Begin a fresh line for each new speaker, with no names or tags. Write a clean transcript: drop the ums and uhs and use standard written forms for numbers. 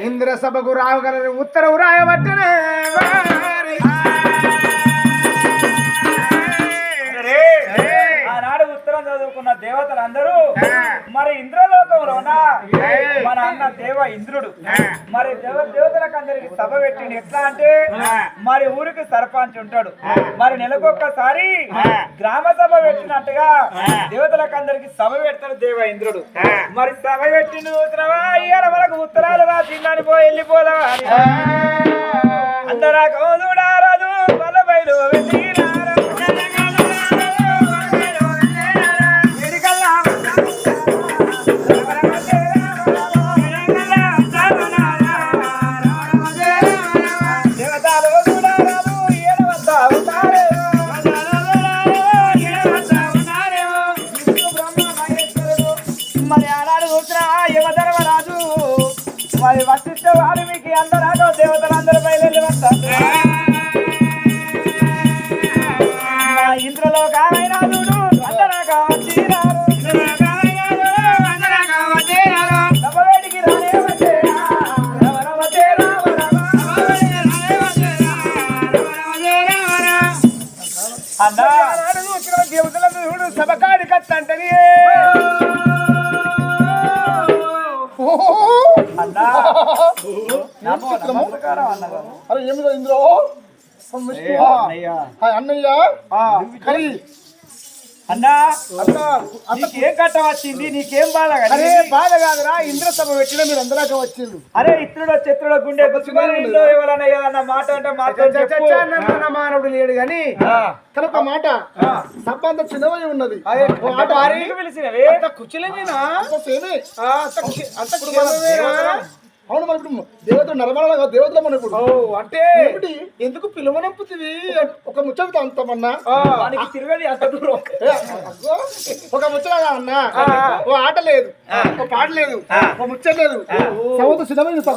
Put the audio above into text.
ఇంద్ర సభకు రావగలని ఉత్తరవు రాయబట్టనే
ఆనాడు ఉత్తరం చదువుకున్న దేవతలందరూ మరి ఇంద్రలోకంలోన మన అన్న దేవ ఇంద్రుడు మరి దేవతలకు అందరికి సభ పెట్టింది. ఎట్లా అంటే మరి ఊరికి సర్పంచ్ ఉంటాడు, మరి నెలకొక్కసారి గ్రామ సభ పెట్టినట్టుగా దేవతలకు అందరికి సభ పెడతాడు దేవ ఇంద్రుడు. మరి సభ పెట్టిండు ఇవాళ మనకు ఉత్తరాలు రాసిందని పోయి వెళ్ళిపోదా అందరా కౌదుడారాదు బలబైలు మరి ఆనాడు చూసిన యమధర్మరాజు మరి వశిష్ఠ వాల్మీకి అందరూ దేవతలందరూ బయలుదేరి వస్తారు. ఇంద్రలో కామైనాదుడు అందరా కావచ్చినారు సభవేటికి రానే వచ్చేనా అన్నాడు చూసిన దేవతలందరూ సభ కాడికి వస్తంటది.
అరే ఏమిరా ఇంద్రో అన్నయ్య
అన్నా నీకేం కట్ట వచ్చింది, నీకేం బాధ?
అరే బాధ కాదురా, ఇంద్ర సభ పెట్టిన మీరు అందరాక వచ్చిండు.
అరే ఇత్రుడో చిత్రుడో గుండె ఎవరన్నా మాట అంటే
మానవుడు లేడు గాని తనొక మాట సబ్బంత చిన్నవై ఉన్నది.
పిలిచినవే
కుచిలేనా అవును మన ఇప్పుడు దేవతలు నరమల దేవతలు మన ఇప్పుడు అంటే ఎందుకు పిలువనంపుతుంది ఒక ముచ్చట అంతమన్నా
తిరగది అంత దూరం
ఒక ముచ్చట అన్నా ఓ ఆట లేదు, ఓ పాట లేదు, ఓ ముచ్చట లేదు. సముద్ర సిద్ధమైన